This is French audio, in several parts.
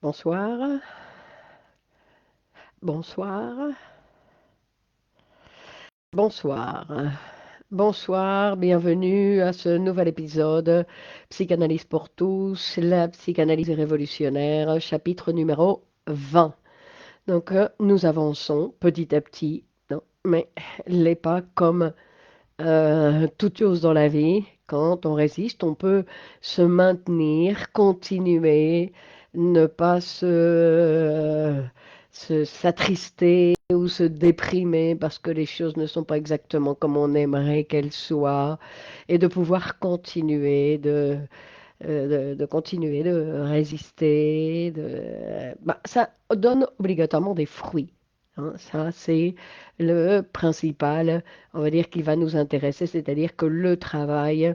Bonsoir, bonsoir, bonsoir, bonsoir, bienvenue à ce nouvel épisode Psychanalyse pour tous, la psychanalyse révolutionnaire, chapitre numéro 20. Donc, nous avançons petit à petit, non, mais les pas comme toute chose dans la vie. Quand on résiste, on peut se maintenir, continuer, ne pas s'attrister ou se déprimer parce que les choses ne sont pas exactement comme on aimerait qu'elles soient, et de pouvoir continuer, de continuer, de résister. Ça donne obligatoirement des fruits. Hein. Ça, c'est le principal, on va dire, qui va nous intéresser, c'est-à-dire que le travail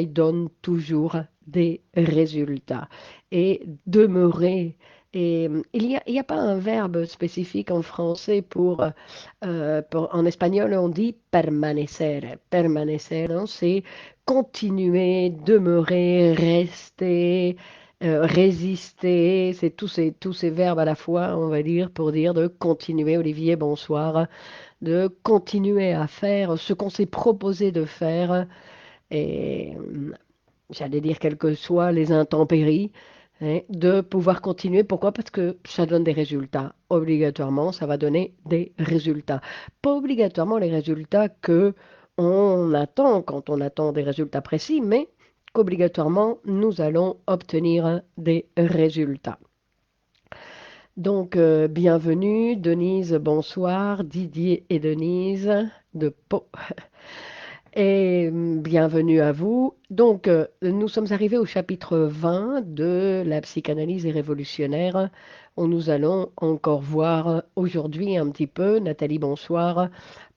donne toujours des résultats. Et demeurer, il y a pas un verbe spécifique en français en espagnol, on dit permanecer. Permanecer, hein, c'est continuer, demeurer, rester, résister. C'est tous ces verbes à la fois, on va dire, pour dire de continuer. Olivier, bonsoir. De continuer à faire ce qu'on s'est proposé de faire et j'allais dire quelles que soient les intempéries, hein, de pouvoir continuer. Pourquoi? Parce que ça donne des résultats. Obligatoirement, ça va donner des résultats. Pas obligatoirement les résultats que on attend quand on attend des résultats précis, mais qu'obligatoirement nous allons obtenir des résultats. Donc, bienvenue, Denise, bonsoir, Didier et Denise de Pau. Et bienvenue à vous. Donc, nous sommes arrivés au chapitre 20 de la psychanalyse révolutionnaire, où nous allons encore voir aujourd'hui un petit peu, Nathalie, bonsoir,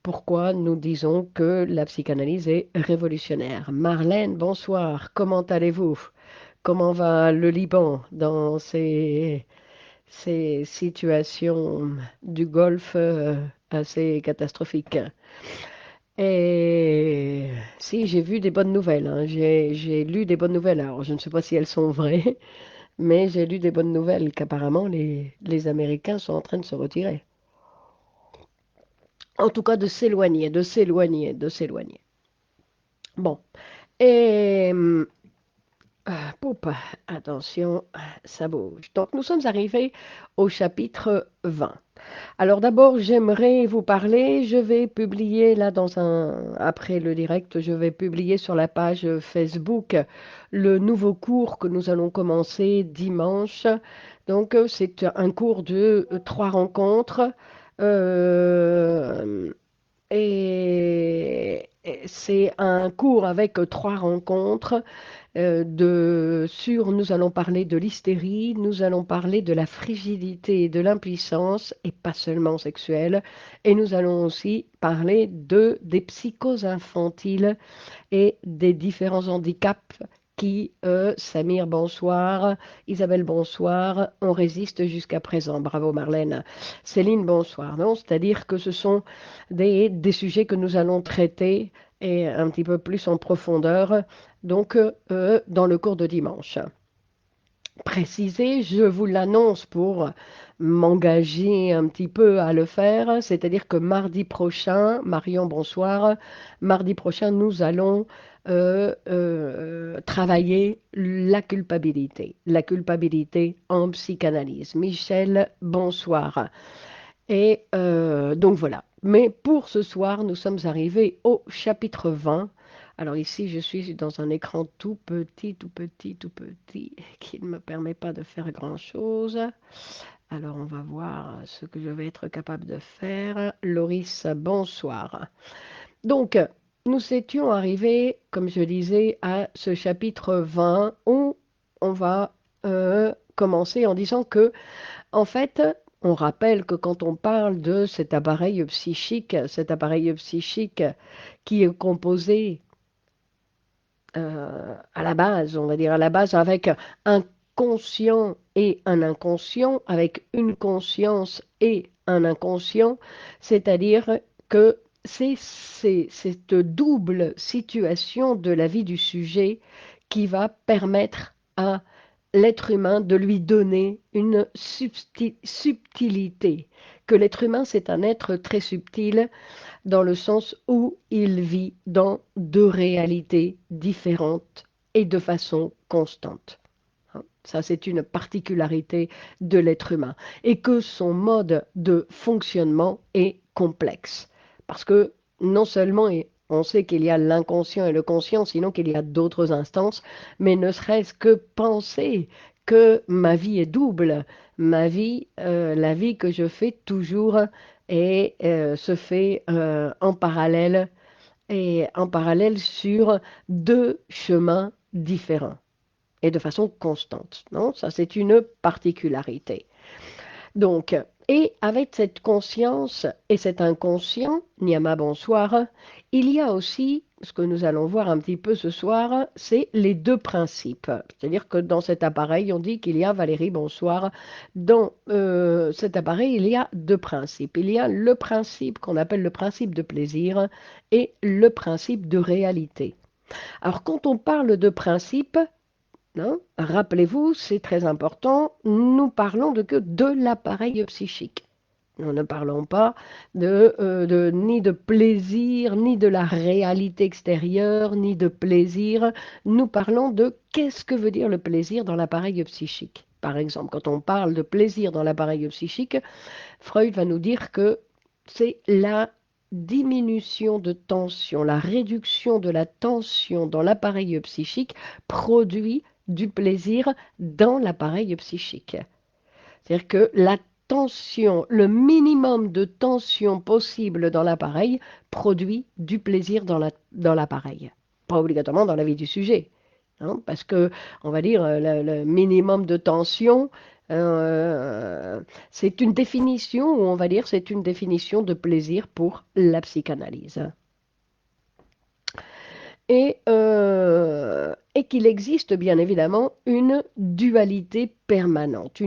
pourquoi nous disons que la psychanalyse est révolutionnaire. Marlène, bonsoir, comment allez-vous? Comment va le Liban dans ces situations du Golfe assez catastrophiques? Et si, j'ai vu des bonnes nouvelles, hein. J'ai lu des bonnes nouvelles. Alors, je ne sais pas si elles sont vraies, mais j'ai lu des bonnes nouvelles qu'apparemment les Américains sont en train de se retirer. En tout cas, de s'éloigner, de s'éloigner, de s'éloigner. Bon. Et poup, attention, ça bouge. Donc, nous sommes arrivés au chapitre 20. Alors d'abord, j'aimerais vous parler, je vais publier là après le direct, je vais publier sur la page Facebook le nouveau cours que nous allons commencer dimanche. Donc c'est un cours de 3 rencontres. euh, et c'est un cours avec 3 rencontres nous allons parler de l'hystérie, nous allons parler de la frigidité et de l'impuissance, et pas seulement sexuelle, et nous allons aussi parler des psychoses infantiles et des différents handicaps qui, Samir, bonsoir, Isabelle, bonsoir, on résiste jusqu'à présent. Bravo Marlène. Céline, bonsoir. Non, c'est-à-dire que ce sont des sujets que nous allons traiter et un petit peu plus en profondeur, donc dans le cours de dimanche. Préciser, je vous l'annonce pour m'engager un petit peu à le faire, c'est-à-dire que mardi prochain, Marion, bonsoir, mardi prochain, nous allons travailler la culpabilité en psychanalyse. Michel, bonsoir. Et donc voilà. Mais pour ce soir, nous sommes arrivés au chapitre 20. Alors ici, je suis dans un écran tout petit, tout petit, tout petit, qui ne me permet pas de faire grand-chose. Alors on va voir ce que je vais être capable de faire. Loris, bonsoir. Donc, nous étions arrivés, comme je disais, à ce chapitre 20 où on va commencer en disant que en fait, on rappelle que quand on parle de cet appareil psychique qui est composé à la base, on va dire à la base avec un conscient et un inconscient, avec une conscience et un inconscient, c'est-à-dire que c'est cette double situation de la vie du sujet qui va permettre à l'être humain, de lui donner une subtilité, que l'être humain, c'est un être très subtil dans le sens où il vit dans deux réalités différentes et de façon constante. Ça, c'est une particularité de l'être humain. Et que son mode de fonctionnement est complexe. Parce que non seulement on sait qu'il y a l'inconscient et le conscient, sinon qu'il y a d'autres instances, mais ne serait-ce que penser que ma vie est double. Ma vie, la vie que je fais toujours et se fait en parallèle sur deux chemins différents et de façon constante. Non, ça c'est une particularité. Donc, et avec cette conscience et cet inconscient, Nyama, bonsoir, il y a aussi, ce que nous allons voir un petit peu ce soir, c'est les deux principes. C'est-à-dire que dans cet appareil, on dit qu'il y a, Valérie, bonsoir, dans cet appareil, il y a deux principes. Il y a le principe qu'on appelle le principe de plaisir et le principe de réalité. Alors, quand on parle de principe, non, rappelez-vous, c'est très important, nous parlons que de l'appareil psychique. Nous ne parlons pas ni de plaisir, ni de la réalité extérieure, ni de plaisir. Nous parlons de qu'est-ce que veut dire le plaisir dans l'appareil psychique. Par exemple, quand on parle de plaisir dans l'appareil psychique, Freud va nous dire que c'est la diminution de tension, la réduction de la tension dans l'appareil psychique produit du plaisir dans l'appareil psychique. C'est-à-dire que la tension, le minimum de tension possible dans l'appareil produit du plaisir dans l'appareil. Pas obligatoirement dans la vie du sujet. Hein, parce que, on va dire, le minimum de tension, euh, c'est une définition, ou on va dire, c'est une définition de plaisir pour la psychanalyse. Et qu'il existe bien évidemment une dualité permanente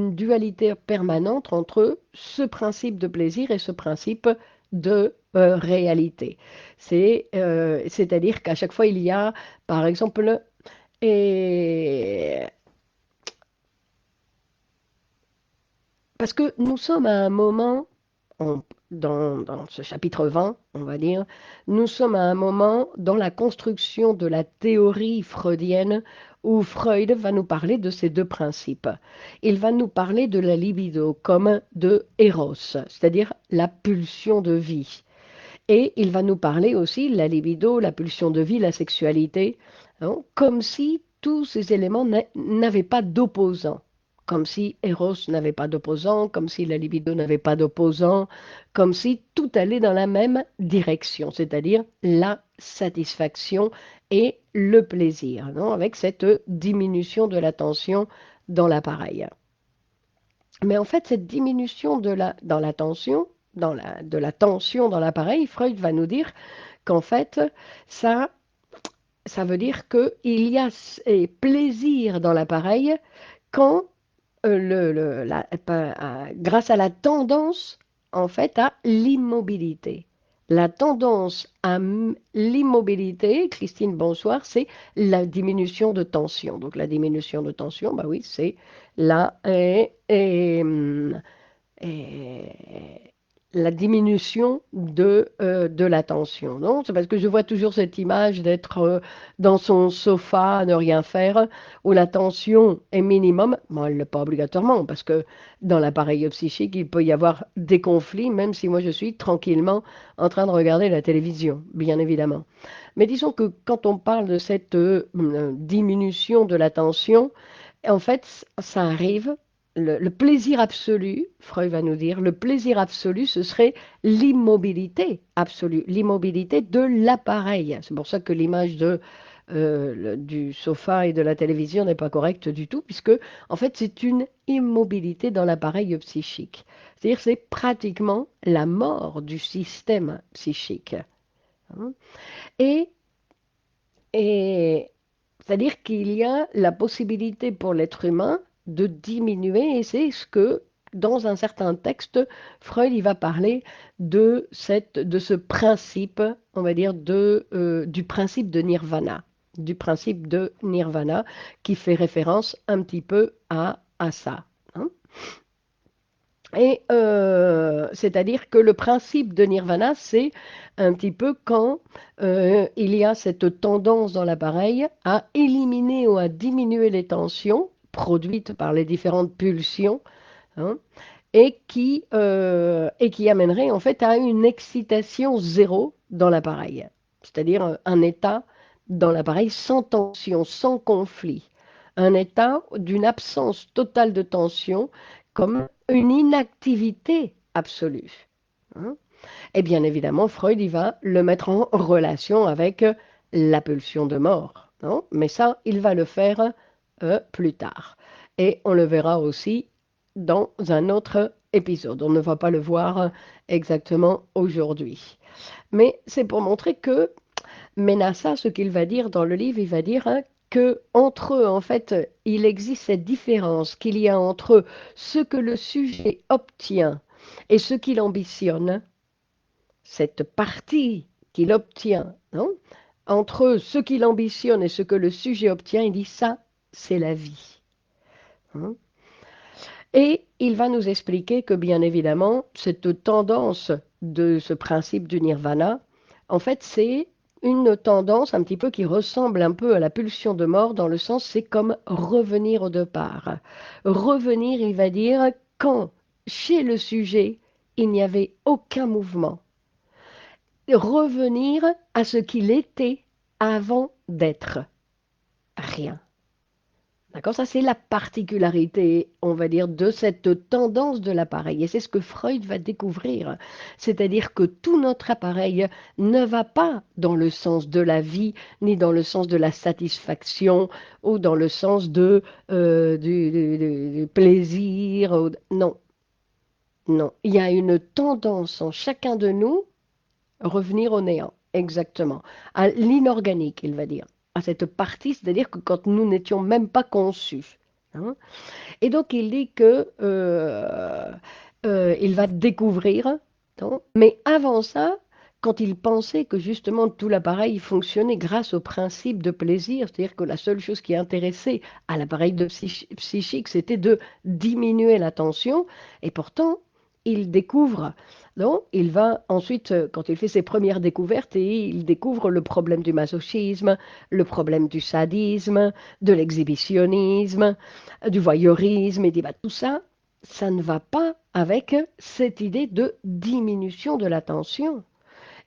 entre ce principe de plaisir et ce principe de réalité. C'est-à-dire qu'à chaque fois, il y a, par exemple, et parce que nous sommes à un moment, on- dans ce chapitre 20, on va dire, nous sommes à un moment dans la construction de la théorie freudienne où Freud va nous parler de ces deux principes. Il va nous parler de la libido comme de Eros, c'est-à-dire la pulsion de vie. Et il va nous parler aussi de la libido, la pulsion de vie, la sexualité, hein, comme si tous ces éléments n'avaient pas d'opposant. Comme si Eros n'avait pas d'opposant, comme si la libido n'avait pas d'opposant, comme si tout allait dans la même direction, c'est-à-dire la satisfaction et le plaisir, non, avec cette diminution de la tension dans l'appareil. Mais en fait, cette diminution dans la tension, de la tension dans l'appareil, Freud va nous dire qu'en fait, ça, ça veut dire qu'il y a plaisir dans l'appareil quand, grâce à la tendance, en fait, à l'immobilité. La tendance à l'immobilité, Christine, bonsoir, c'est la diminution de tension. Donc la diminution de tension, bah oui, c'est la, et la diminution de la tension. Non, c'est parce que je vois toujours cette image d'être dans son sofa à ne rien faire, où la tension est minimum. Bon, elle ne l'est pas obligatoirement, parce que dans l'appareil psychique, il peut y avoir des conflits, même si moi je suis tranquillement en train de regarder la télévision, bien évidemment. Mais disons que quand on parle de cette diminution de la tension, en fait, ça arrive, le plaisir absolu, Freud va nous dire, le plaisir absolu, ce serait l'immobilité absolue, l'immobilité de l'appareil. C'est pour ça que l'image du sofa et de la télévision n'est pas correcte du tout, puisque en fait, c'est une immobilité dans l'appareil psychique. C'est-à-dire, c'est pratiquement la mort du système psychique. Hein. Et, et c'est-à-dire qu'il y a la possibilité pour l'être humain de diminuer, et c'est ce que, dans un certain texte, Freud il va parler de ce principe, on va dire, du principe de nirvana. du principe de nirvana qui fait référence un petit peu à ça. Hein. Et c'est-à-dire que le principe de nirvana, c'est un petit peu quand il y a cette tendance dans l'appareil à éliminer ou à diminuer les tensions produites par les différentes pulsions, hein, et qui amènerait en fait à une excitation zéro dans l'appareil, c'est-à-dire un état dans l'appareil sans tension, sans conflit, un état d'une absence totale de tension comme une inactivité absolue. Hein. Et bien évidemment, Freud, il va le mettre en relation avec la pulsion de mort. Non, mais ça, il va le faire plus tard. Et on le verra aussi dans un autre épisode. On ne va pas le voir exactement aujourd'hui. Mais c'est pour montrer que Menassa, ce qu'il va dire dans le livre, il va dire que entre eux, en fait, il existe cette différence qu'il y a entre ce que le sujet obtient et ce qu'il ambitionne, cette partie qu'il obtient, non? Entre ce qu'il ambitionne et ce que le sujet obtient, il dit ça, c'est la vie. Hein. Et il va nous expliquer que, bien évidemment, cette tendance de ce principe du nirvana, en fait, c'est une tendance un petit peu qui ressemble un peu à la pulsion de mort, dans le sens, c'est comme revenir au départ. Revenir, il va dire, quand chez le sujet, il n'y avait aucun mouvement. Revenir à ce qu'il était avant d'être. Rien. D'accord? Ça, c'est la particularité, on va dire, de cette tendance de l'appareil. Et c'est ce que Freud va découvrir. C'est-à-dire que tout notre appareil ne va pas dans le sens de la vie, ni dans le sens de la satisfaction, ou dans le sens du plaisir. Non, non. Il y a une tendance en chacun de nous revenir au néant, exactement. À l'inorganique, il va dire. À cette partie, c'est-à-dire que quand nous n'étions même pas conçus. Hein. Et donc, il dit que il va découvrir. Non. Mais avant ça, quand il pensait que justement tout l'appareil fonctionnait grâce au principe de plaisir, c'est-à-dire que la seule chose qui intéressait à l'appareil psychique, c'était de diminuer la tension, et pourtant, il découvre. Non, il va ensuite, quand il fait ses premières découvertes, et il découvre le problème du masochisme, le problème du sadisme, de l'exhibitionnisme, du voyeurisme, et dit bah, tout ça, ça ne va pas avec cette idée de diminution de la tension.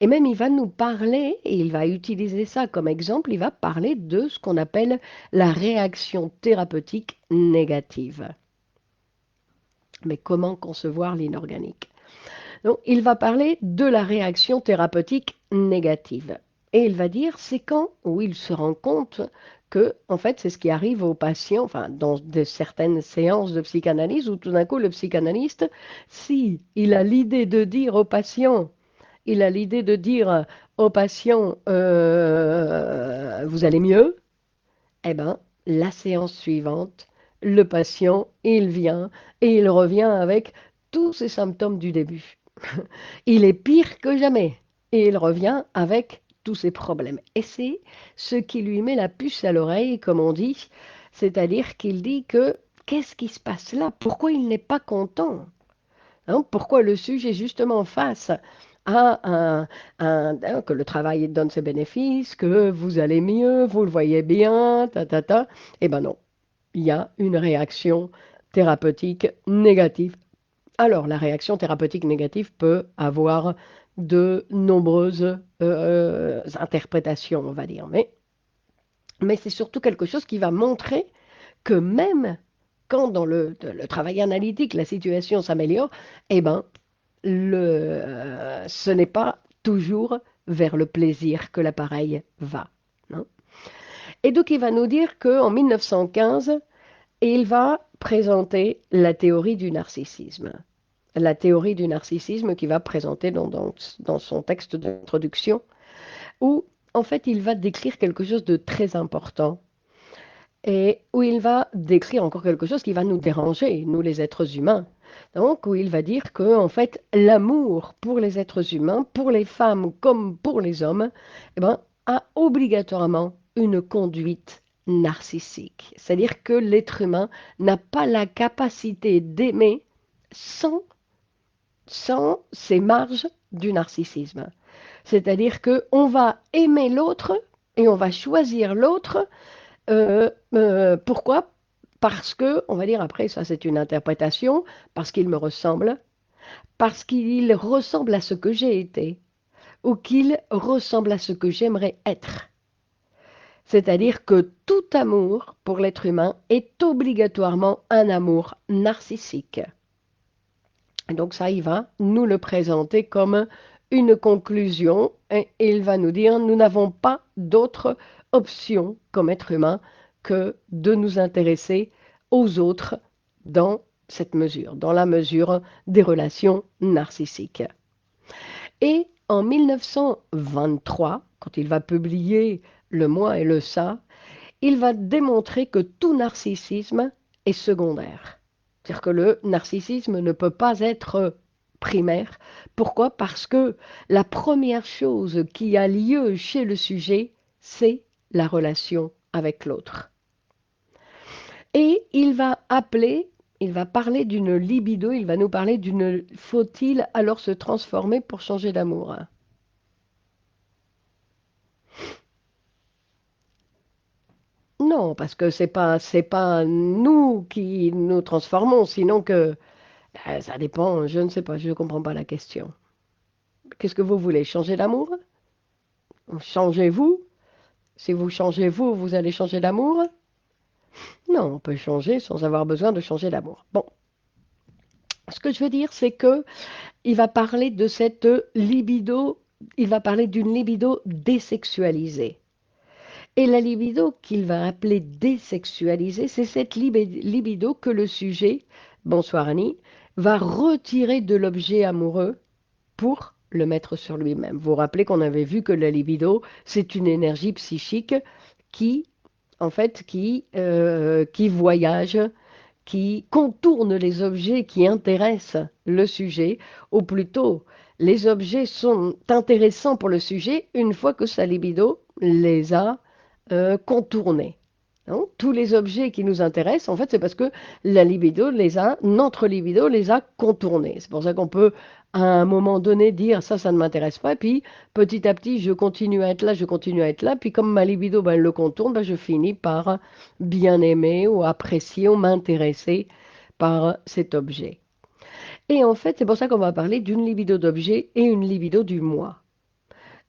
Et même il va nous parler, et il va utiliser ça comme exemple, il va parler de ce qu'on appelle la réaction thérapeutique négative. Mais comment concevoir l'inorganique? Donc, il va parler de la réaction thérapeutique négative. Et il va dire, c'est quand où il se rend compte que, en fait, c'est ce qui arrive aux patients, enfin, dans certaines séances de psychanalyse, où tout d'un coup, le psychanalyste, si il a l'idée de dire au patient, il a l'idée de dire au patient, vous allez mieux, eh bien, la séance suivante, le patient, il vient et il revient avec tous ses symptômes du début. Il est pire que jamais et il revient avec tous ses problèmes. Et c'est ce qui lui met la puce à l'oreille, comme on dit, c'est-à-dire qu'il dit que qu'est-ce qui se passe là? Pourquoi il n'est pas content? Hein, pourquoi le sujet, justement, face à que le travail donne ses bénéfices, que vous allez mieux, vous le voyez bien, eh bien non, il y a une réaction thérapeutique négative. Alors, la réaction thérapeutique négative peut avoir de nombreuses interprétations, on va dire, mais c'est surtout quelque chose qui va montrer que même quand dans le travail analytique, la situation s'améliore, eh ben, ce n'est pas toujours vers le plaisir que l'appareil va. Non. Et donc, il va nous dire qu'en 1915, il va présenter la théorie du narcissisme. La théorie du narcissisme qu'il va présenter dans son texte d'introduction, où, en fait, il va décrire quelque chose de très important et où il va décrire encore quelque chose qui va nous déranger, nous les êtres humains. Donc, où il va dire que, en fait, l'amour pour les êtres humains, pour les femmes comme pour les hommes, eh ben, a obligatoirement une conduite narcissique. C'est-à-dire que l'être humain n'a pas la capacité d'aimer sans, sans ces marges du narcissisme. C'est-à-dire qu'on va aimer l'autre et on va choisir l'autre. Pourquoi? Parce que, on va dire après, ça c'est une interprétation, parce qu'il me ressemble, parce qu'il ressemble à ce que j'ai été, ou qu'il ressemble à ce que j'aimerais être. C'est-à-dire que tout amour pour l'être humain est obligatoirement un amour narcissique. Et donc ça, il va nous le présenter comme une conclusion et il va nous dire nous n'avons pas d'autre option comme être humain que de nous intéresser aux autres dans cette mesure, dans la mesure des relations narcissiques. Et en 1923, quand il va publier Le Moi et le Ça, il va démontrer que tout narcissisme est secondaire. C'est-à-dire que le narcissisme ne peut pas être primaire. Pourquoi? Parce que la première chose qui a lieu chez le sujet, c'est la relation avec l'autre. Et il va parler d'une libido, il va nous parler d'une faut-il alors se transformer pour changer d'amour? Non, parce que c'est pas nous qui nous transformons, sinon que ça dépend, je ne sais pas, je ne comprends pas la question. Qu'est-ce que vous voulez? Changer d'amour? Changez-vous? Si vous changez vous, vous allez changer d'amour? Non, on peut changer sans avoir besoin de changer d'amour. Bon, ce que je veux dire, c'est que il va parler de cette libido, il va parler d'une libido désexualisée. Et la libido qu'il va appeler désexualisée, c'est cette libido que le sujet, bonsoir Annie, va retirer de l'objet amoureux pour le mettre sur lui-même. Vous vous rappelez qu'on avait vu que la libido, c'est une énergie psychique qui, en fait, qui voyage, qui contourne les objets qui intéressent le sujet, ou plutôt, les objets sont intéressants pour le sujet une fois que sa libido les a contournés. Non, tous les objets qui nous intéressent, en fait, c'est parce que notre libido les a contournés. C'est pour ça qu'on peut, à un moment donné, dire ça ne m'intéresse pas, et puis petit à petit, je continue à être là, je continue à être là, puis comme ma libido, ben, elle le contourne, ben, je finis par bien aimer ou apprécier ou m'intéresser par cet objet. Et en fait, c'est pour ça qu'on va parler d'une libido d'objet et une libido du moi.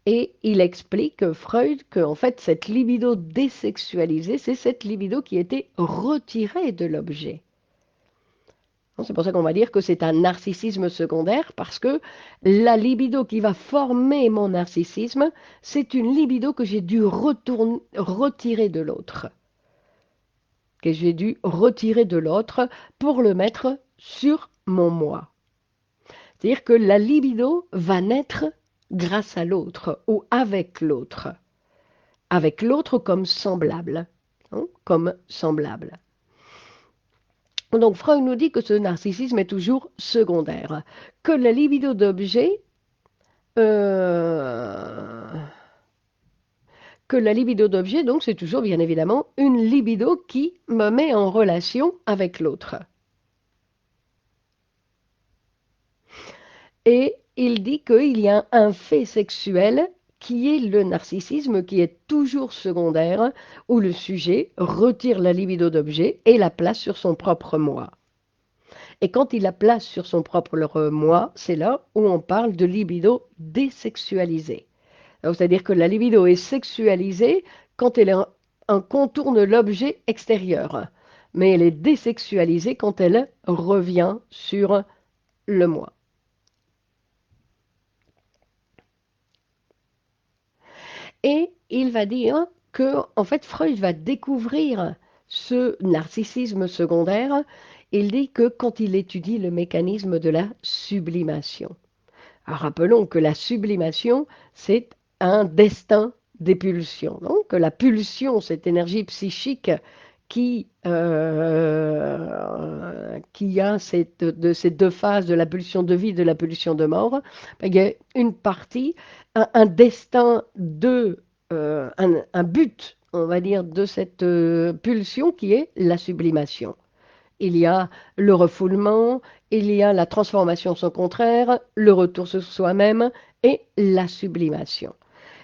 Et il explique, Freud, que en fait, cette libido désexualisée, c'est cette libido qui était retirée de l'objet. C'est pour ça qu'on va dire que c'est un narcissisme secondaire, parce que la libido qui va former mon narcissisme, c'est une libido que j'ai dû retirer de l'autre. Que j'ai dû retirer de l'autre pour le mettre sur mon moi. C'est-à-dire que la libido va naître grâce à l'autre ou avec l'autre comme semblable, hein, comme semblable. Donc Freud nous dit que ce narcissisme est toujours secondaire, que la libido d'objet, euh, donc c'est toujours bien évidemment une libido qui me met en relation avec l'autre. Et il dit qu'il y a un fait sexuel qui est le narcissisme, qui est toujours secondaire, où le sujet retire la libido d'objet et la place sur son propre moi. Et quand il la place sur son propre moi, c'est là où on parle de libido désexualisée. C'est-à-dire que la libido est sexualisée quand elle contourne l'objet extérieur, mais elle est désexualisée quand elle revient sur le moi. Et il va dire que, en fait, Freud va découvrir ce narcissisme secondaire. Il dit que quand il étudie le mécanisme de la sublimation. Alors, rappelons que la sublimation, c'est un destin des pulsions. Donc, la pulsion, cette énergie psychique qui a ces deux phases de la pulsion de vie, de la pulsion de mort, il y a une partie, un destin un but on va dire, de cette pulsion qui est la sublimation. Il y a le refoulement, il y a la transformation son contraire, le retour sur soi-même et la sublimation.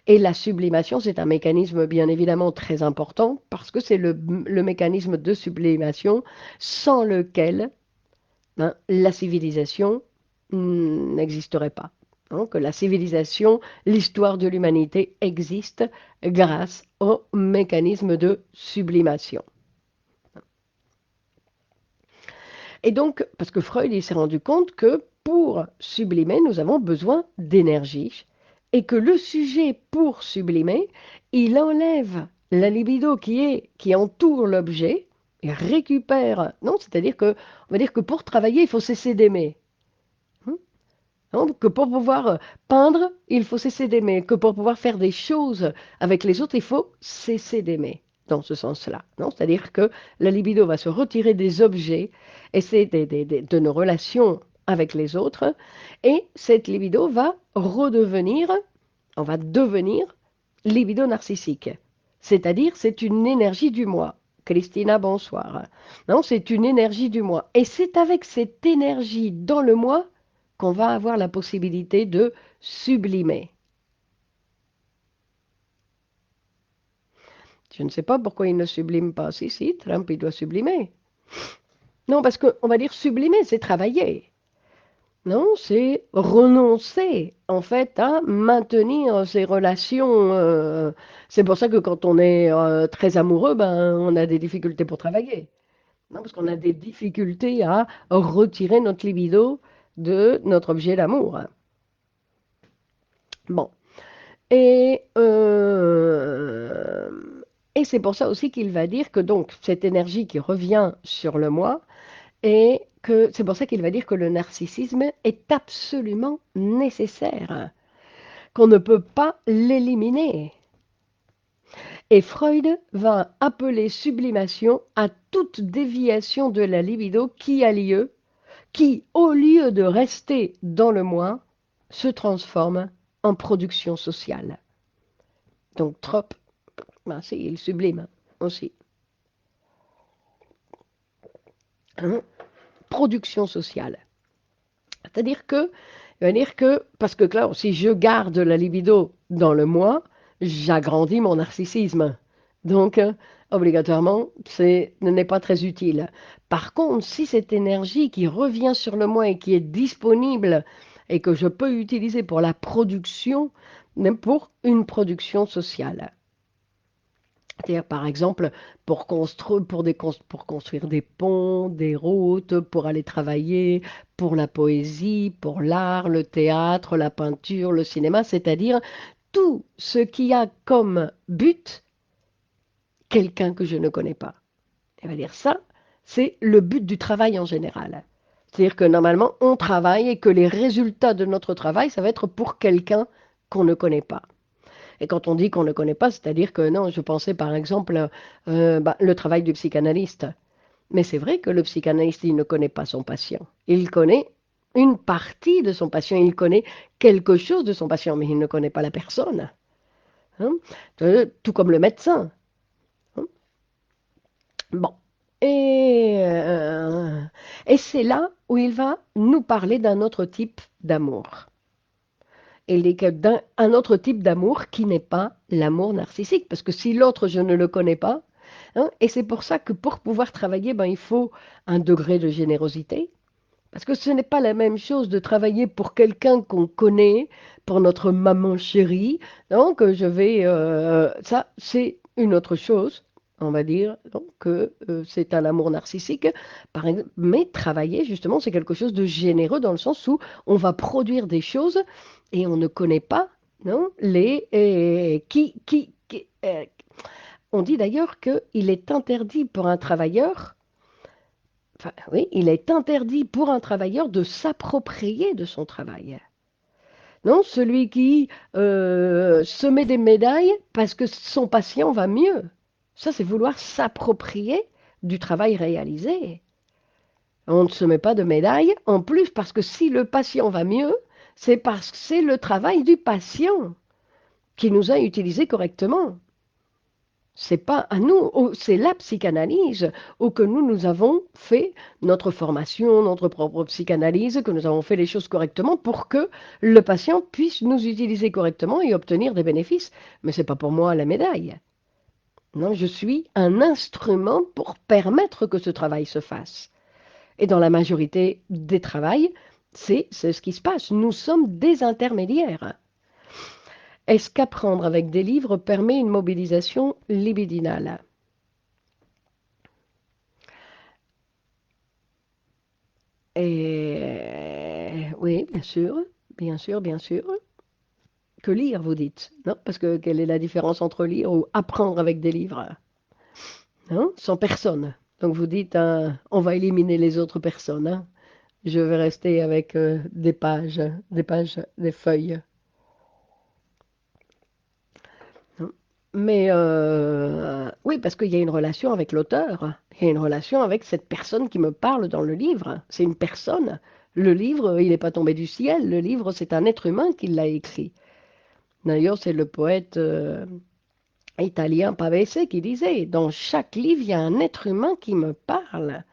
Et la sublimation, c'est un mécanisme bien évidemment très important parce que c'est le mécanisme de sublimation sans lequel la civilisation n'existerait pas. Donc la civilisation, l'histoire de l'humanité existe grâce au mécanisme de sublimation. Et donc, parce que Freud il s'est rendu compte que pour sublimer, nous avons besoin d'énergie et que le sujet pour sublimer, il enlève la libido qui entoure l'objet et récupère. Non, c'est-à-dire que on va dire que pour travailler, il faut cesser d'aimer. Non, que pour pouvoir peindre, il faut cesser d'aimer. Que pour pouvoir faire des choses avec les autres, il faut cesser d'aimer. Dans ce sens-là. Non, c'est-à-dire que la libido va se retirer des objets et c'est de nos relations avec les autres. Et cette libido va redevenir, on va devenir libido narcissique. C'est-à-dire, c'est une énergie du moi. Christina, bonsoir. Non, c'est une énergie du moi. Et c'est avec cette énergie dans le moi qu'on va avoir la possibilité de sublimer. Je ne sais pas pourquoi il ne sublime pas. Si, Trump, il doit sublimer. Non, parce qu'on va dire sublimer, c'est travailler. Non, c'est renoncer, en fait, à maintenir ces relations. C'est pour ça que quand on est très amoureux, ben, on a des difficultés pour travailler. Non, parce qu'on a des difficultés à retirer notre libido de notre objet d'amour. Bon. Et, euh, et c'est pour ça aussi qu'il va dire que donc cette énergie qui revient sur le moi, et que c'est pour ça qu'il va dire que le narcissisme est absolument nécessaire, qu'on ne peut pas l'éliminer. Et Freud va appeler sublimation à toute déviation de la libido qui a lieu, qui, au lieu de rester dans le moi, se transforme en production sociale. Donc trop, ben, c'est il sublime aussi. Hein. Production sociale. C'est-à-dire que, parce que là, si je garde la libido dans le moi, j'agrandis mon narcissisme. Donc, obligatoirement, n'est pas très utile. Par contre, si cette énergie qui revient sur le moi et qui est disponible et que je peux utiliser pour la production, même pour une production sociale. C'est-à-dire, par exemple, pour construire des ponts, des routes, pour aller travailler, pour la poésie, pour l'art, le théâtre, la peinture, le cinéma, c'est-à-dire tout ce qui a comme but quelqu'un que je ne connais pas. Et va dire ça, c'est le but du travail en général. C'est-à-dire que normalement, on travaille et que les résultats de notre travail, ça va être pour quelqu'un qu'on ne connaît pas. Et quand on dit qu'on ne connaît pas, c'est-à-dire que non, je pensais par exemple le travail du psychanalyste. Mais c'est vrai que le psychanalyste, il ne connaît pas son patient. Il connaît une partie de son patient, il connaît quelque chose de son patient, mais il ne connaît pas la personne. Hein. Tout comme le médecin. Hein. Bon. Et, euh, et c'est là où il va nous parler d'un autre type d'amour. Et un autre type d'amour qui n'est pas l'amour narcissique. Parce que si l'autre, je ne le connais pas, hein, et c'est pour ça que pour pouvoir travailler, ben, il faut un degré de générosité. Parce que ce n'est pas la même chose de travailler pour quelqu'un qu'on connaît, pour notre maman chérie. Donc, ça, c'est une autre chose, on va dire, donc, que c'est un amour narcissique. Par exemple, mais travailler, justement, c'est quelque chose de généreux dans le sens où on va produire des choses et on ne connaît pas, non, on dit d'ailleurs qu'il est interdit pour un travailleur. Enfin, oui, il est interdit pour un travailleur de s'approprier de son travail. Non, celui qui se met des médailles parce que son patient va mieux. Ça, c'est vouloir s'approprier du travail réalisé. On ne se met pas de médaille, en plus parce que si le patient va mieux, c'est parce que c'est le travail du patient qui nous a utilisé correctement. C'est pas à nous, c'est la psychanalyse où que nous avons fait notre formation, notre propre psychanalyse, que nous avons fait les choses correctement pour que le patient puisse nous utiliser correctement et obtenir des bénéfices. Mais c'est pas pour moi la médaille. Non, je suis un instrument pour permettre que ce travail se fasse. Et dans la majorité des travails, c'est ce qui se passe. Nous sommes des intermédiaires. Est-ce qu'apprendre avec des livres permet une mobilisation libidinale? Et oui, bien sûr, bien sûr, bien sûr. Que lire, vous dites? Non, parce que quelle est la différence entre lire ou apprendre avec des livres? Hein? Sans personne. Donc vous dites, on va éliminer les autres personnes, hein. Je vais rester avec des pages, des feuilles. Hein. Mais oui, parce qu'il y a une relation avec l'auteur. Il y a une relation avec cette personne qui me parle dans le livre. C'est une personne. Le livre, il n'est pas tombé du ciel. Le livre, c'est un être humain qui l'a écrit. D'ailleurs, c'est le poète italien Pavese qui disait, dans chaque livre, il y a un être humain qui me parle.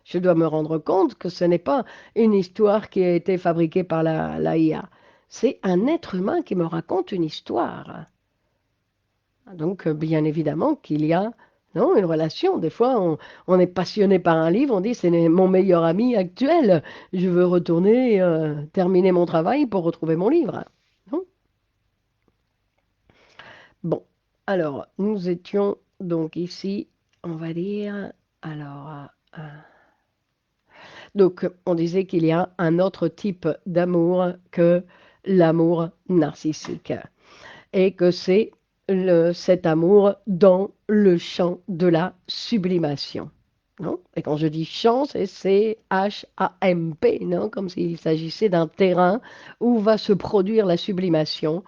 Je dois me rendre compte que ce n'est pas une histoire qui a été fabriquée par la IA. C'est un être humain qui me raconte une histoire. Donc, bien évidemment qu'il y a non, une relation. Des fois, on est passionné par un livre, on dit c'est mon meilleur ami actuel. Je veux retourner terminer mon travail pour retrouver mon livre. Non. Bon, alors, nous étions donc ici, on va dire, alors, donc on disait qu'il y a un autre type d'amour que l'amour narcissique et que c'est cet amour dans le champ de la sublimation. Non? Et quand je dis champ, c'est C-H-A-M-P, non? Comme s'il s'agissait d'un terrain où va se produire la sublimation.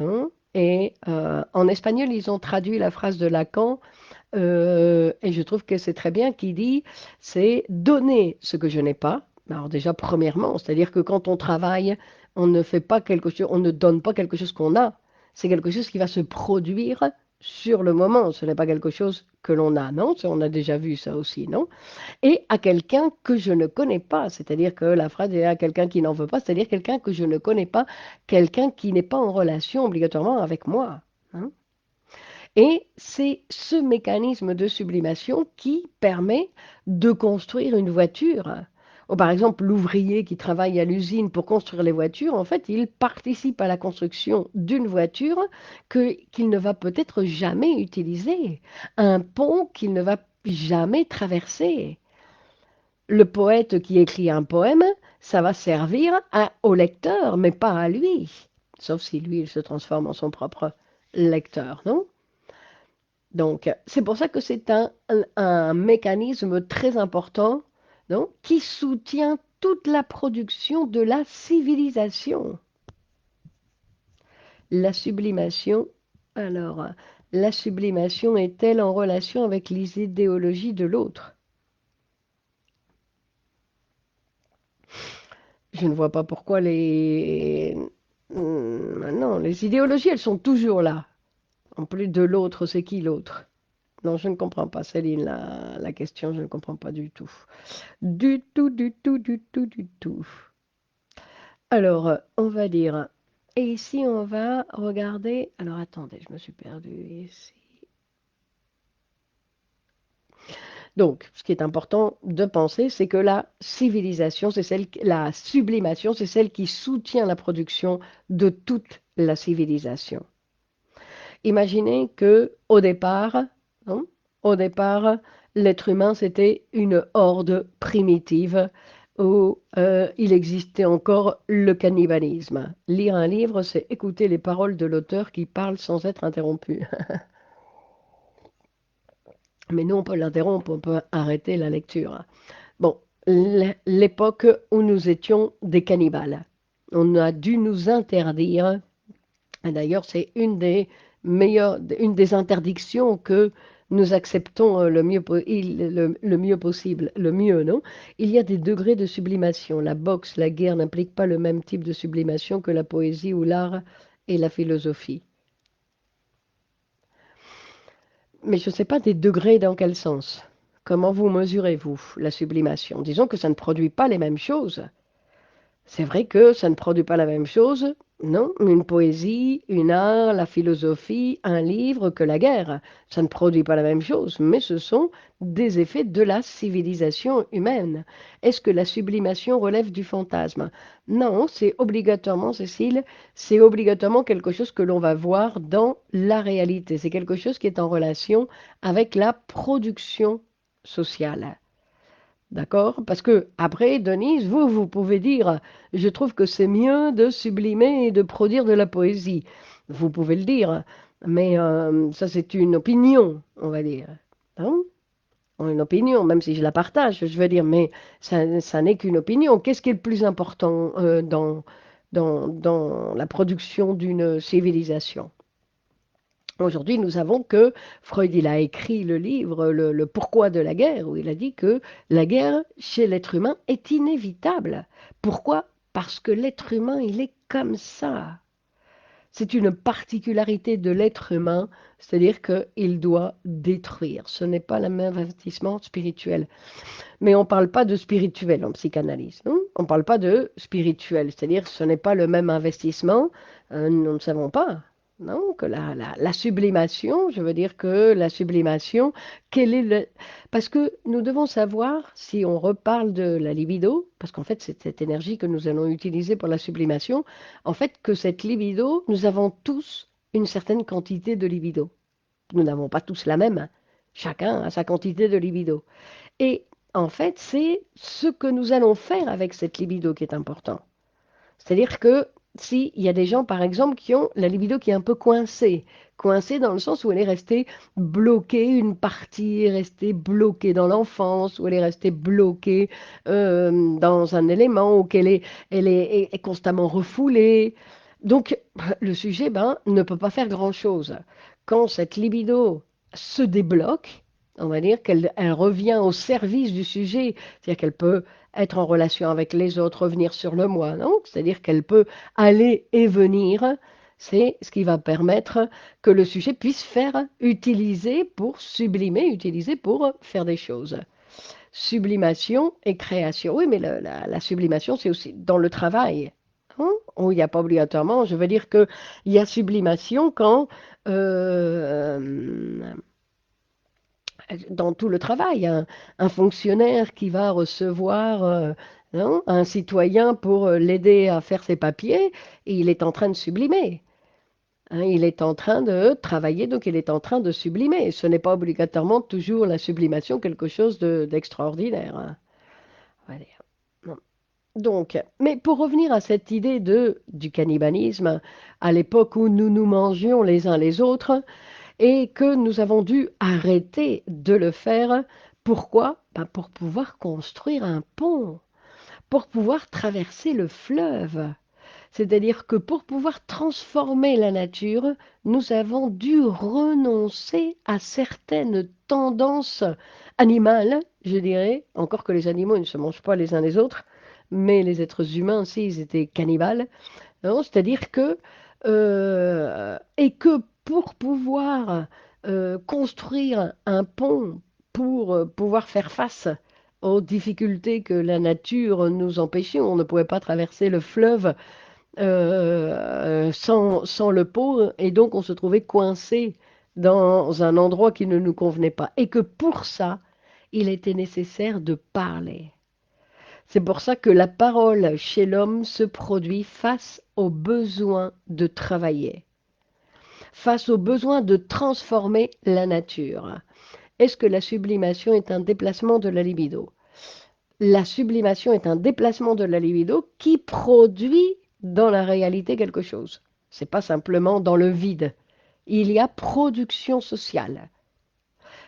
Hein. Et en espagnol, ils ont traduit la phrase de Lacan, et je trouve que c'est très bien, qui dit, c'est donner ce que je n'ai pas. Alors déjà, premièrement, c'est-à-dire que quand on travaille, on ne fait pas quelque chose, on ne donne pas quelque chose qu'on a. C'est quelque chose qui va se produire sur le moment. Ce n'est pas quelque chose que l'on a, non? On a déjà vu ça aussi, non? Et à quelqu'un que je ne connais pas. C'est-à-dire que la phrase est à quelqu'un qui n'en veut pas, c'est-à-dire quelqu'un que je ne connais pas, quelqu'un qui n'est pas en relation obligatoirement avec moi. Hein. Et c'est ce mécanisme de sublimation qui permet de construire une voiture. Ou par exemple, l'ouvrier qui travaille à l'usine pour construire les voitures, en fait, il participe à la construction d'une voiture qu'il ne va peut-être jamais utiliser, un pont qu'il ne va jamais traverser. Le poète qui écrit un poème, ça va servir au lecteur, mais pas à lui. Sauf si lui, il se transforme en son propre lecteur, non? Donc, c'est pour ça que c'est un mécanisme très important, non? Qui soutient toute la production de la civilisation. La sublimation, alors, la sublimation est-elle en relation avec les idéologies de l'autre? Je ne vois pas pourquoi non, les idéologies, elles sont toujours là. En plus de l'autre, c'est qui l'autre? Non, je ne comprends pas, Céline, la question, je ne comprends pas du tout. Du tout, du tout, du tout, du tout. Alors, on va dire, et ici, on va regarder, alors attendez, je me suis perdue ici. Donc, ce qui est important de penser, c'est que la civilisation, la sublimation, c'est celle qui soutient la production de toute la civilisation. Imaginez que au départ, hein, au départ, l'être humain, c'était une horde primitive où il existait encore le cannibalisme. Lire un livre, c'est écouter les paroles de l'auteur qui parle sans être interrompu. Mais nous, on peut l'interrompre, on peut arrêter la lecture. Bon, l'époque où nous étions des cannibales. On a dû nous interdire. Et d'ailleurs, c'est une des interdictions que nous acceptons le mieux possible, le mieux, non? Il y a des degrés de sublimation. La boxe, la guerre n'impliquent pas le même type de sublimation que la poésie ou l'art et la philosophie. Mais je ne sais pas des degrés dans quel sens. Comment vous mesurez-vous la sublimation? Disons que ça ne produit pas les mêmes choses. C'est vrai que ça ne produit pas la même chose, non? Une poésie, une art, la philosophie, un livre que la guerre. Ça ne produit pas la même chose, mais ce sont des effets de la civilisation humaine. Est-ce que la sublimation relève du fantasme? Non, c'est obligatoirement, Cécile, c'est obligatoirement quelque chose que l'on va voir dans la réalité. C'est quelque chose qui est en relation avec la production sociale. D'accord? Parce que, après, Denise, vous pouvez dire, je trouve que c'est mieux de sublimer et de produire de la poésie. Vous pouvez le dire, mais ça, c'est une opinion, on va dire. Hein? Une opinion, même si je la partage, je veux dire, mais ça n'est qu'une opinion. Qu'est-ce qui est le plus important dans la production d'une civilisation? Aujourd'hui, nous savons que Freud, il a écrit le livre le Pourquoi de la guerre, où il a dit que la guerre chez l'être humain est inévitable. Pourquoi? Parce que l'être humain, il est comme ça. C'est une particularité de l'être humain, c'est-à-dire qu'il doit détruire. Ce n'est pas le même investissement spirituel. Mais on ne parle pas de spirituel en psychanalyse. Non, on ne parle pas de spirituel, c'est-à-dire ce n'est pas le même investissement. Nous ne savons pas. Non, que la sublimation, je veux dire que la sublimation, quel est le... Parce que nous devons savoir, si on reparle de la libido, parce qu'en fait c'est cette énergie que nous allons utiliser pour la sublimation, en fait que cette libido, nous avons tous une certaine quantité de libido. Nous n'avons pas tous la même. Chacun a sa quantité de libido. Et en fait, c'est ce que nous allons faire avec cette libido qui est important. C'est-à-dire que s'il y a des gens, par exemple, qui ont la libido qui est un peu coincée, coincée dans le sens où elle est restée bloquée, une partie est restée bloquée dans l'enfance, ou elle est restée bloquée dans un élément, ou qu'elle est constamment refoulée. Donc, le sujet ne peut pas faire grand-chose. Quand cette libido se débloque, on va dire qu'elle revient au service du sujet, c'est-à-dire qu'elle peut être en relation avec les autres, revenir sur le moi, non? C'est-à-dire qu'elle peut aller et venir. C'est ce qui va permettre que le sujet puisse faire utiliser pour sublimer, utiliser pour faire des choses. Sublimation et création. Oui, mais la sublimation, c'est aussi dans le travail. Hein, où il n'y a pas obligatoirement, je veux dire qu'il y a sublimation quand dans tout le travail, un fonctionnaire qui va recevoir non, un citoyen pour l'aider à faire ses papiers, il est en train de sublimer. Hein, il est en train de travailler, donc il est en train de sublimer. Ce n'est pas obligatoirement toujours la sublimation, quelque chose d'extraordinaire. Hein. On va dire. Non. Donc, mais pour revenir à cette idée du cannibalisme, à l'époque où nous nous mangions les uns les autres, et que nous avons dû arrêter de le faire. Pourquoi? Ben, pour pouvoir construire un pont, pour pouvoir traverser le fleuve. C'est-à-dire que pour pouvoir transformer la nature, nous avons dû renoncer à certaines tendances animales, je dirais, encore que les animaux ils ne se mangent pas les uns les autres, mais les êtres humains, si, ils étaient cannibales. Non, c'est-à-dire que, et que pour pouvoir construire un pont, pour pouvoir faire face aux difficultés que la nature nous empêchait, on ne pouvait pas traverser le fleuve sans le pont, et donc on se trouvait coincé dans un endroit qui ne nous convenait pas. Et que pour ça, il était nécessaire de parler. C'est pour ça que la parole chez l'homme se produit face au besoin de travailler, face au besoin de transformer la nature. Est-ce que la sublimation est un déplacement de la libido? La sublimation est un déplacement de la libido qui produit dans la réalité quelque chose. C'est pas simplement dans le vide. Il y a production sociale.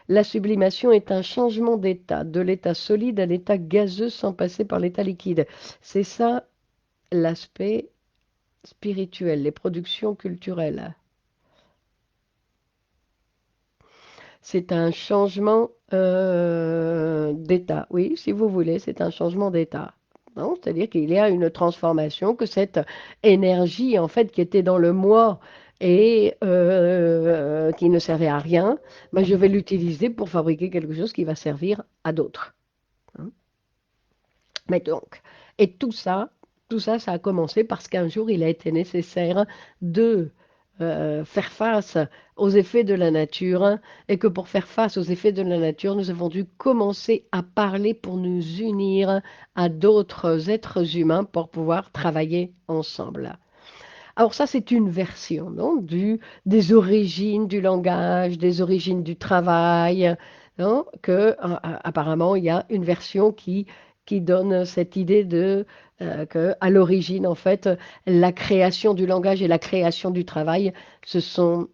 La sublimation est un changement d'état, de l'état solide à l'état gazeux sans passer par l'état liquide. C'est ça l'aspect spirituel, les productions culturelles. C'est un changement d'état. Oui, si vous voulez, c'est un changement d'état. Non, c'est-à-dire qu'il y a une transformation, que cette énergie, en fait, qui était dans le moi et qui ne servait à rien, ben, je vais l'utiliser pour fabriquer quelque chose qui va servir à d'autres. Hein. Mais donc, et tout ça, ça a commencé parce qu'un jour, il a été nécessaire de faire face aux effets de la nature et que pour faire face aux effets de la nature, nous avons dû commencer à parler pour nous unir à d'autres êtres humains pour pouvoir travailler ensemble. Alors ça, c'est une version, non, des origines du langage, des origines du travail, non, apparemment, il y a une version qui donne cette idée que, à l'origine, en fait, la création du langage et la création du travail se sont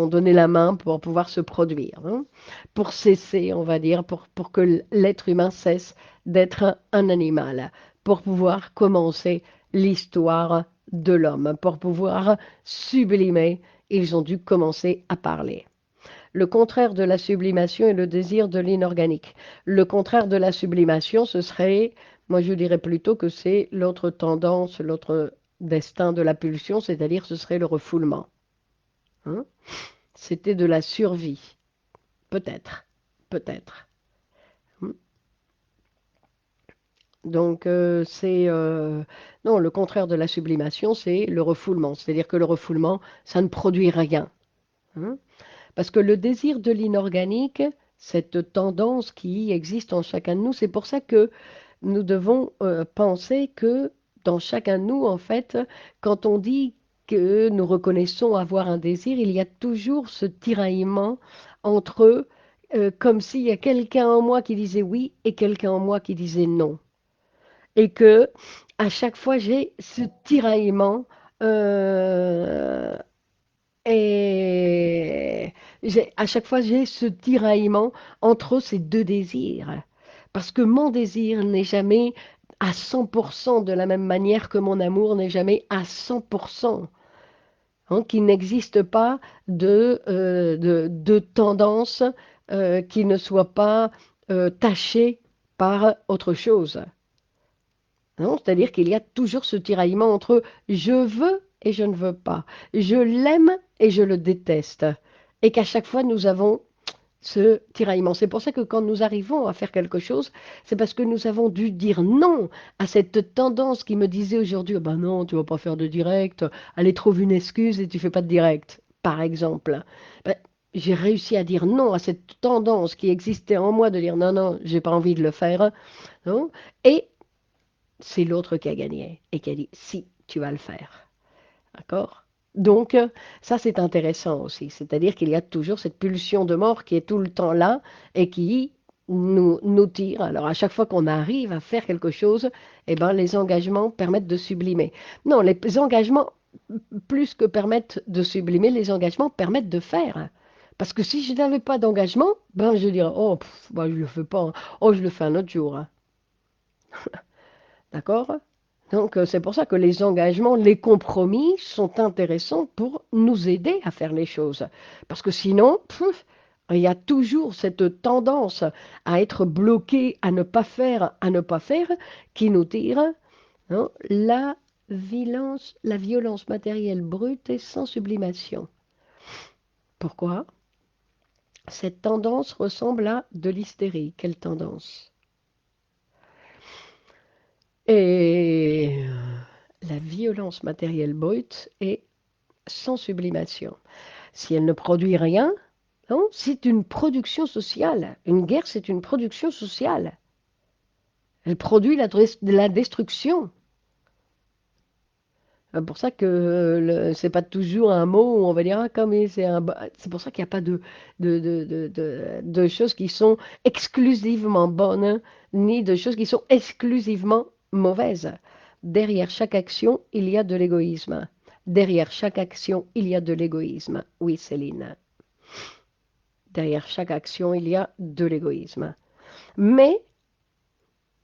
donné la main pour pouvoir se produire, hein, pour cesser, on va dire, pour que l'être humain cesse d'être un animal, pour pouvoir commencer l'histoire de l'homme. Pour pouvoir sublimer, ils ont dû commencer à parler. Le contraire de la sublimation est le désir de l'inorganique. Le contraire de la sublimation, ce serait, moi je dirais plutôt que c'est l'autre tendance, l'autre destin de la pulsion, c'est-à-dire ce serait le refoulement. Hein. C'était de la survie. Peut-être. Peut-être. Hmm. Donc, non, le contraire de la sublimation, c'est le refoulement. C'est-à-dire que le refoulement, ça ne produit rien. Hein. Parce que le désir de l'inorganique, cette tendance qui existe en chacun de nous, c'est pour ça que nous devons penser que dans chacun de nous, en fait, quand on dit que nous reconnaissons avoir un désir, il y a toujours ce tiraillement entre, comme s'il y a quelqu'un en moi qui disait oui et quelqu'un en moi qui disait non. Et que à chaque fois, j'ai ce tiraillement euh, et à chaque fois, j'ai ce tiraillement entre ces deux désirs. Parce que mon désir n'est jamais à 100% de la même manière que mon amour n'est jamais à 100%. Hein, qu'il n'existe pas de tendance qui ne soit pas tachée par autre chose. Non, c'est-à-dire qu'il y a toujours ce tiraillement entre je veux et je ne veux pas, je l'aime et je le déteste, et qu'à chaque fois nous avons ce tiraillement. C'est pour ça que quand nous arrivons à faire quelque chose, c'est parce que nous avons dû dire non à cette tendance qui me disait aujourd'hui, oh ben non, tu vas pas faire de direct, allez, trouve une excuse et tu fais pas de direct, par exemple. Ben, j'ai réussi à dire non à cette tendance qui existait en moi de dire non, non, j'ai pas envie de le faire, non, et c'est l'autre qui a gagné et qui a dit si, tu vas le faire. D'accord? Donc, ça, c'est intéressant aussi. C'est-à-dire qu'il y a toujours cette pulsion de mort qui est tout le temps là et qui nous tire. Alors, à chaque fois qu'on arrive à faire quelque chose, eh ben, les engagements permettent de sublimer. Non, les engagements, plus que permettent de sublimer, les engagements permettent de faire. Parce que si je n'avais pas d'engagement, ben, je dirais, oh, ben, je ne le fais pas. Hein. Oh, je le fais un autre jour. Hein. D'accord? Donc, c'est pour ça que les engagements, les compromis sont intéressants pour nous aider à faire les choses. Parce que sinon, il y a toujours cette tendance à être bloqué, à ne pas faire, qui nous tire, hein, la violence matérielle brute et sans sublimation. Pourquoi? Cette tendance ressemble à de l'hystérie. Quelle tendance? Et la violence matérielle brute est sans sublimation. Si elle ne produit rien, non, c'est une production sociale. Une guerre, c'est une production sociale. Elle produit la destruction. C'est pour ça que c'est pas toujours un mot où on va dire ah, comme c'est pour ça qu'il n'y a pas de choses qui sont exclusivement bonnes, hein, ni de choses qui sont exclusivement mauvaises. Derrière chaque action, il y a de l'égoïsme. Derrière chaque action, il y a de l'égoïsme. Oui, Céline. Derrière chaque action, il y a de l'égoïsme. Mais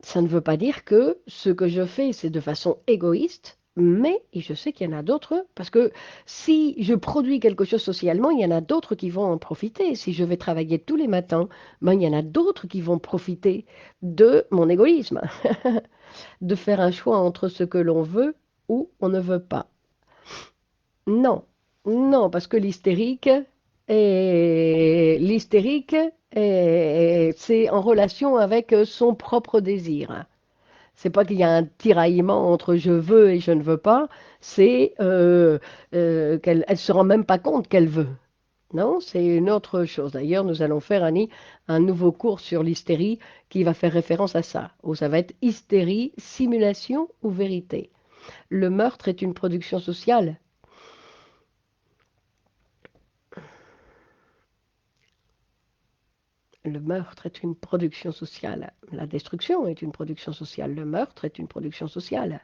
ça ne veut pas dire que ce que je fais, c'est de façon égoïste, mais et je sais qu'il y en a d'autres, parce que si je produis quelque chose socialement, il y en a d'autres qui vont en profiter. Si je vais travailler tous les matins, ben, il y en a d'autres qui vont profiter de mon égoïsme, de faire un choix entre ce que l'on veut ou on ne veut pas. Non. Non, parce que c'est en relation avec son propre désir. C'est pas qu'il y a un tiraillement entre je veux et je ne veux pas, c'est qu'elle elle se rend même pas compte qu'elle veut. Non, c'est une autre chose. D'ailleurs, nous allons faire, Annie, un nouveau cours sur l'hystérie qui va faire référence à ça, où ça va être hystérie, simulation ou vérité. Le meurtre est une production sociale. Le meurtre est une production sociale. La destruction est une production sociale. Le meurtre est une production sociale.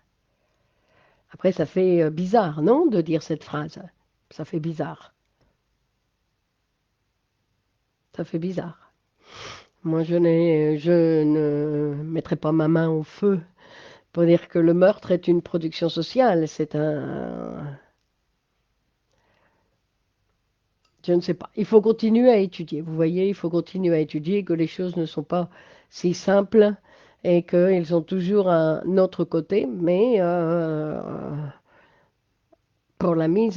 Après, ça fait bizarre, non, de dire cette phrase. Ça fait bizarre. Ça fait bizarre. Moi, je ne mettrai pas ma main au feu pour dire que le meurtre est une production sociale. Je ne sais pas. Il faut continuer à étudier. Vous voyez, il faut continuer à étudier que les choses ne sont pas si simples et qu'ils ont toujours un autre côté, mais pour la mise,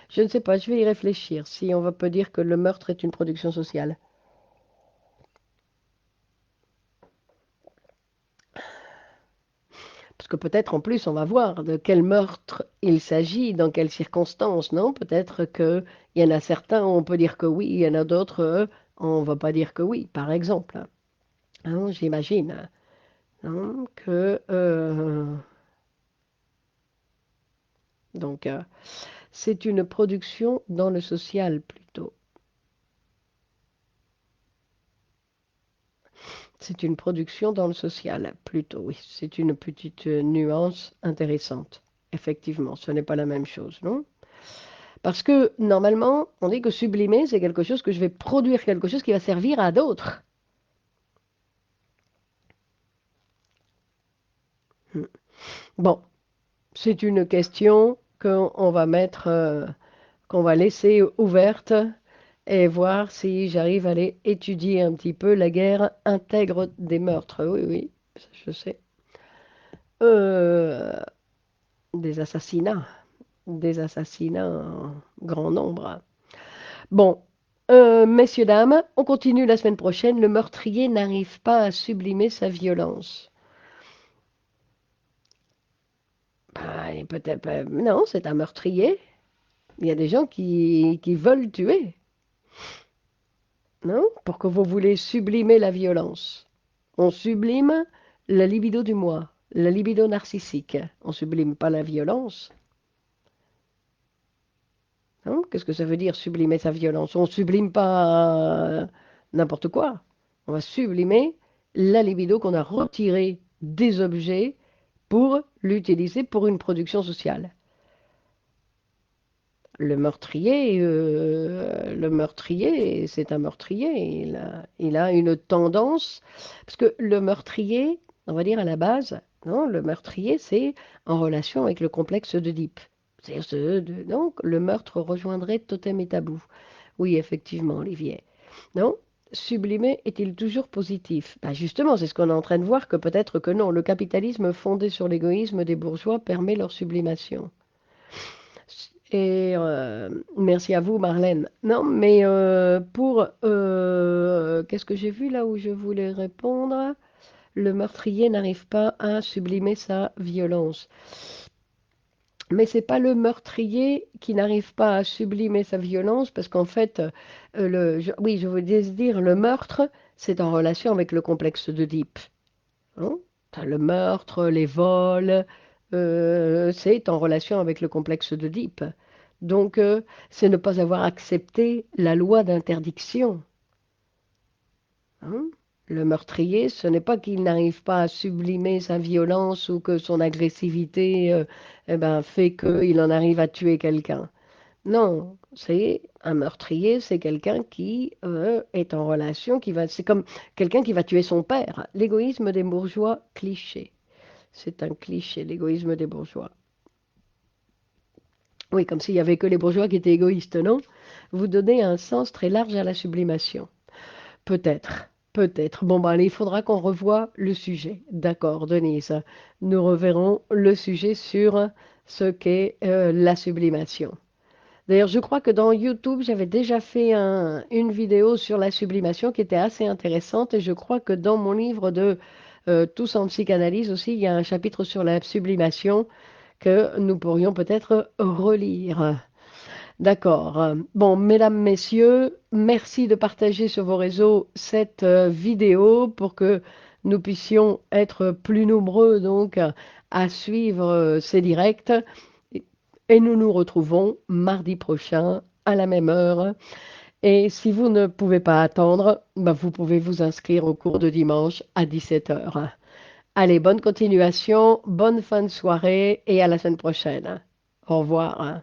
je ne sais pas, je vais y réfléchir. Si on va peut dire que le meurtre est une production sociale. Parce que peut-être en plus, on va voir de quel meurtre il s'agit, dans quelles circonstances, non? Peut-être qu'il y en a certains où on peut dire que oui, il y en a d'autres, on ne va pas dire que oui, par exemple. Hein, j'imagine hein, que... donc, c'est une production dans le social plutôt. C'est une production dans le social plutôt, oui. C'est une petite nuance intéressante. Effectivement, ce n'est pas la même chose, non? Parce que normalement, on dit que sublimer, c'est quelque chose que je vais produire quelque chose qui va servir à d'autres. Hmm. Bon, c'est une question qu'on va mettre, qu'on va laisser ouverte et voir si j'arrive à aller étudier un petit peu la guerre intègre des meurtres. Oui, oui, ça, je sais. Euh, des assassinats en grand nombre. Bon, messieurs, dames, on continue la semaine prochaine. Le meurtrier n'arrive pas à sublimer sa violence. Bah, et peut-être, non, c'est un meurtrier. Il y a des gens qui veulent tuer, non? Pour que vous voulez sublimer la violence. On sublime la libido du moi, la libido narcissique. On sublime pas la violence. Hein? Qu'est-ce que ça veut dire sublimer sa violence? On sublime pas n'importe quoi. On va sublimer la libido qu'on a retirée des objets pour l'utiliser pour une production sociale. Le meurtrier, c'est un meurtrier. Il a une tendance, parce que le meurtrier, on va dire à la base, non, le meurtrier, c'est en relation avec le complexe d'Oedipe. C'est-à-dire, donc, le meurtre rejoindrait totem et tabou. Oui, effectivement, Olivier. Non? Sublimer est-il toujours positif? Ben justement, c'est ce qu'on est en train de voir, que peut-être que non. Le capitalisme fondé sur l'égoïsme des bourgeois permet leur sublimation. Et merci à vous, Marlène. Non, mais qu'est-ce que j'ai vu là où je voulais répondre? Le meurtrier n'arrive pas à sublimer sa violence. Mais c'est pas le meurtrier qui n'arrive pas à sublimer sa violence, parce qu'en fait, oui, je voulais dire, le meurtre, c'est en relation avec le complexe d'Oedipe. Hein. T'as le meurtre, les vols, c'est en relation avec le complexe d'Oedipe. Donc, c'est ne pas avoir accepté la loi d'interdiction. Hein. Le meurtrier, ce n'est pas qu'il n'arrive pas à sublimer sa violence ou que son agressivité eh ben, fait qu'il en arrive à tuer quelqu'un. Non, c'est un meurtrier, c'est quelqu'un qui est en relation, c'est comme quelqu'un qui va tuer son père. L'égoïsme des bourgeois, cliché. C'est un cliché, l'égoïsme des bourgeois. Oui, comme s'il n'y avait que les bourgeois qui étaient égoïstes, non? Vous donnez un sens très large à la sublimation. Peut-être. Peut-être. Bon, ben, allez, il faudra qu'on revoie le sujet. D'accord, Denise. Nous reverrons le sujet sur ce qu'est la sublimation. D'ailleurs, je crois que dans YouTube, j'avais déjà fait une vidéo sur la sublimation qui était assez intéressante et je crois que dans mon livre de Tous en psychanalyse aussi, il y a un chapitre sur la sublimation que nous pourrions peut-être relire. D'accord. Bon, mesdames, messieurs, merci de partager sur vos réseaux cette vidéo pour que nous puissions être plus nombreux donc à suivre ces directs. Et et nous nous retrouvons mardi prochain à la même heure. Et si vous ne pouvez pas attendre, ben, vous pouvez vous inscrire au cours de dimanche à 17 heures. Allez, bonne continuation, bonne fin de soirée et à la semaine prochaine. Au revoir.